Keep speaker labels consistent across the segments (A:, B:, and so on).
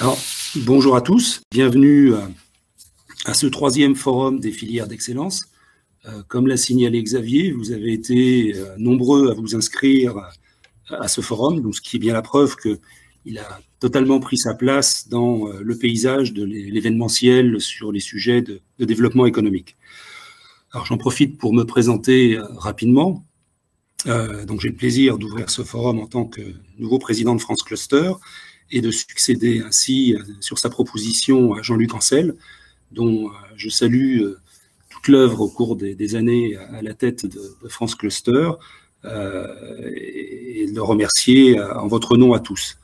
A: Alors, bonjour à tous, bienvenue à ce troisième forum des filières d'excellence. Comme l'a signalé Xavier, vous avez été nombreux à vous inscrire à ce forum, donc ce qui est bien la preuve qu'il a totalement pris sa place dans le paysage de l'événementiel sur les sujets de développement économique. Alors j'en profite pour me présenter rapidement. Donc j'ai le plaisir d'ouvrir ce forum en tant que nouveau président de France Cluster et de succéder ainsi sur sa proposition à Jean-Luc Ancel, dont je salue toute l'œuvre au cours des années à la tête de France Cluster, et de le remercier en votre nom à tous.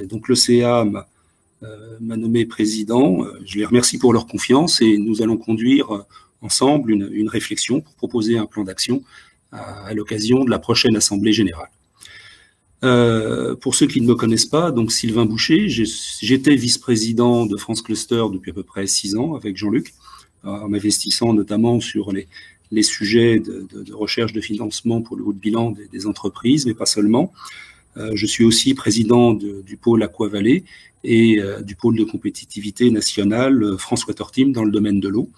A: Donc le CA m'a nommé président, je les remercie pour leur confiance et nous allons conduire ensemble une réflexion pour proposer un plan d'action à l'occasion de la prochaine Assemblée générale. Pour ceux qui ne me connaissent pas, donc Sylvain Boucher, j'étais vice-président de France Cluster depuis à peu près 6 ans avec Jean-Luc, en m'investissant notamment sur les sujets de recherche de financement pour le haut de bilan des entreprises, mais pas seulement. Je suis aussi président du pôle Aqua-Vallée et du pôle de compétitivité nationale France Water Team dans le domaine de l'eau.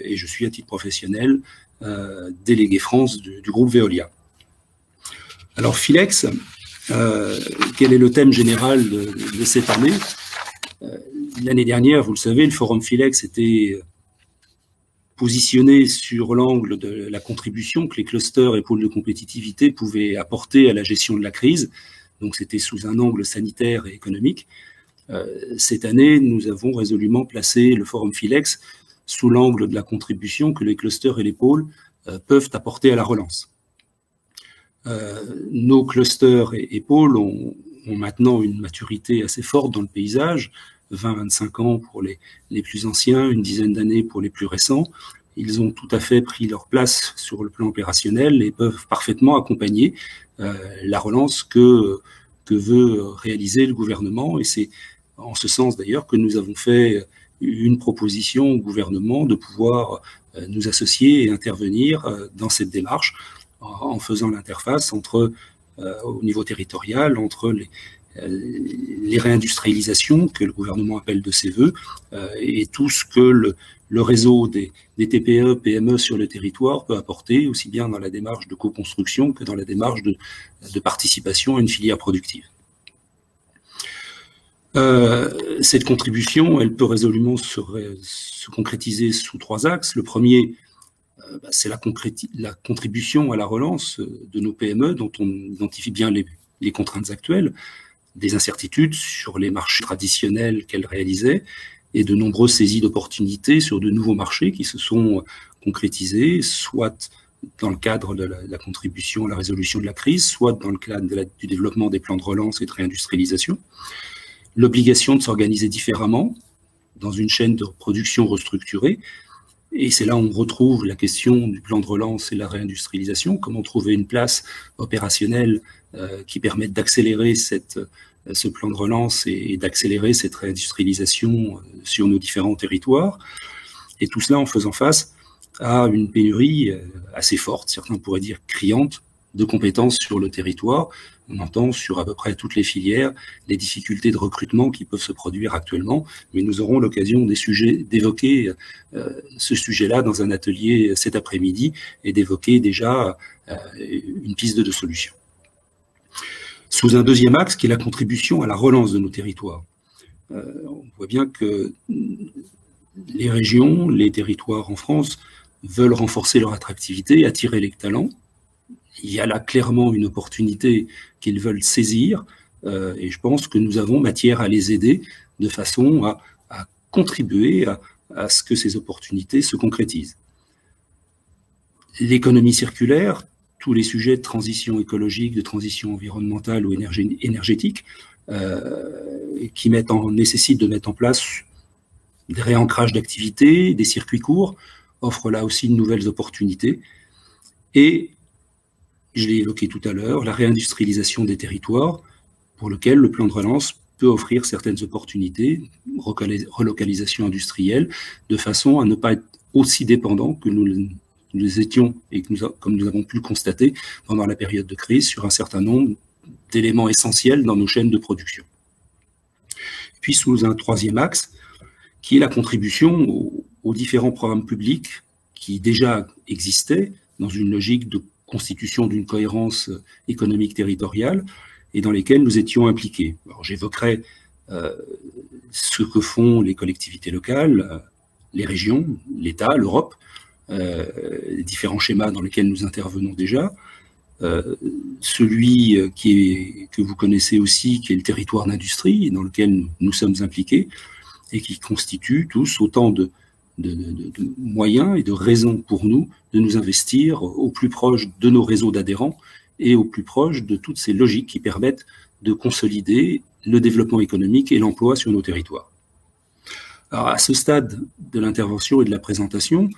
A: Et je suis à titre professionnel délégué France du groupe Veolia. Alors Filex, quel est le thème général de cette année? L'année dernière, vous le savez, le forum Filex était positionné sur l'angle de la contribution que les clusters et pôles de compétitivité pouvaient apporter à la gestion de la crise. Donc c'était sous un angle sanitaire et économique. Cette année, nous avons résolument placé le forum Filex sous l'angle de la contribution que les clusters et les pôles peuvent apporter à la relance. Nos clusters et pôles ont maintenant une maturité assez forte dans le paysage, 20-25 ans pour les plus anciens, une dizaine d'années pour les plus récents. Ils ont tout à fait pris leur place sur le plan opérationnel et peuvent parfaitement accompagner la relance que veut réaliser le gouvernement. Et c'est en ce sens d'ailleurs que nous avons fait une proposition au gouvernement de pouvoir nous associer et intervenir dans cette démarche en faisant l'interface entre, au niveau territorial, entre les réindustrialisations que le gouvernement appelle de ses voeux et tout ce que le réseau des TPE, PME sur le territoire peut apporter, aussi bien dans la démarche de co-construction que dans la démarche de participation à une filière productive. Cette contribution, elle peut résolument se concrétiser sous 3 axes. Le premier, c'est la contribution à la relance de nos PME, dont on identifie bien les contraintes actuelles, des incertitudes sur les marchés traditionnels qu'elles réalisaient, et de nombreuses saisies d'opportunités sur de nouveaux marchés qui se sont concrétisés, soit dans le cadre de la contribution à la résolution de la crise, soit dans le cadre du développement des plans de relance et de réindustrialisation. L'obligation de s'organiser différemment dans une chaîne de production restructurée. Et c'est là où on retrouve la question du plan de relance et de la réindustrialisation, comment trouver une place opérationnelle qui permette d'accélérer ce plan de relance et d'accélérer cette réindustrialisation sur nos différents territoires. Et tout cela en faisant face à une pénurie assez forte, certains pourraient dire criante, de compétences sur le territoire. On entend sur à peu près toutes les filières les difficultés de recrutement qui peuvent se produire actuellement, mais nous aurons l'occasion d'évoquer ce sujet-là dans un atelier cet après-midi et d'évoquer déjà une piste de solution. Sous un deuxième axe qui est la contribution à la relance de nos territoires. On voit bien que les régions, les territoires en France veulent renforcer leur attractivité, attirer les talents. Il y a là clairement une opportunité qu'ils veulent saisir et je pense que nous avons matière à les aider de façon à contribuer à ce que ces opportunités se concrétisent. L'économie circulaire, tous les sujets de transition écologique, de transition environnementale ou énergétique qui nécessitent de mettre en place des réancrages d'activités, des circuits courts, offrent là aussi de nouvelles opportunités. Et je l'ai évoqué tout à l'heure, la réindustrialisation des territoires, pour lequel le plan de relance peut offrir certaines opportunités, relocalisation industrielle, de façon à ne pas être aussi dépendant que nous étions, et comme nous avons pu le constater pendant la période de crise, sur un certain nombre d'éléments essentiels dans nos chaînes de production. Et puis sous un troisième axe, qui est la contribution aux différents programmes publics qui déjà existaient dans une logique de constitution d'une cohérence économique territoriale et dans lesquels nous étions impliqués. Alors j'évoquerai ce que font les collectivités locales, les régions, l'État, l'Europe, les différents schémas dans lesquels nous intervenons déjà, celui que vous connaissez aussi, qui est le territoire d'industrie, dans lequel nous sommes impliqués, et qui constitue tous autant de moyens et de raisons pour nous de nous investir au plus proche de nos réseaux d'adhérents et au plus proche de toutes ces logiques qui permettent de consolider le développement économique et l'emploi sur nos territoires. Alors, à ce stade de l'intervention et de la présentation,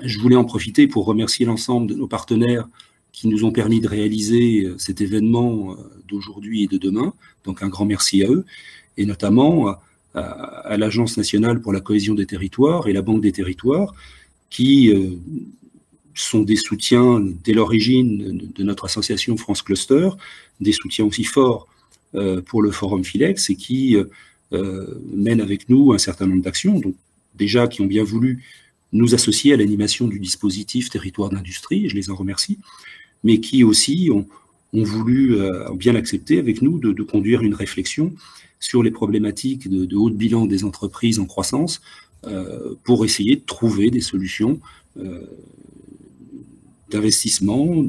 A: je voulais en profiter pour remercier l'ensemble de nos partenaires qui nous ont permis de réaliser cet événement d'aujourd'hui et de demain. Donc un grand merci à eux, et notamment à l'Agence nationale pour la cohésion des territoires et la Banque des territoires, qui sont des soutiens dès l'origine de notre association France Cluster, des soutiens aussi forts pour le Forum Philex, et qui mènent avec nous un certain nombre d'actions, donc déjà qui ont bien voulu nous associer à l'animation du dispositif territoire d'industrie, et je les en remercie, mais qui aussi ont voulu bien accepter avec nous de conduire une réflexion sur les problématiques de haut de bilan des entreprises en croissance pour essayer de trouver des solutions d'investissement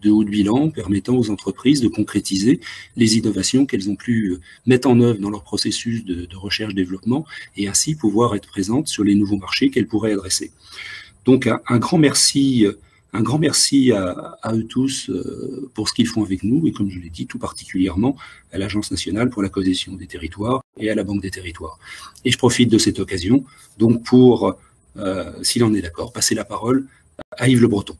A: de haut de bilan permettant aux entreprises de concrétiser les innovations qu'elles ont pu mettre en œuvre dans leur processus de recherche-développement et ainsi pouvoir être présentes sur les nouveaux marchés qu'elles pourraient adresser. Donc un grand merci à eux tous pour ce qu'ils font avec nous, et comme je l'ai dit, tout particulièrement à l'Agence nationale pour la cohésion des territoires et à la Banque des territoires. Et je profite de cette occasion donc pour, s'il en est d'accord, passer la parole à Yves Le Breton.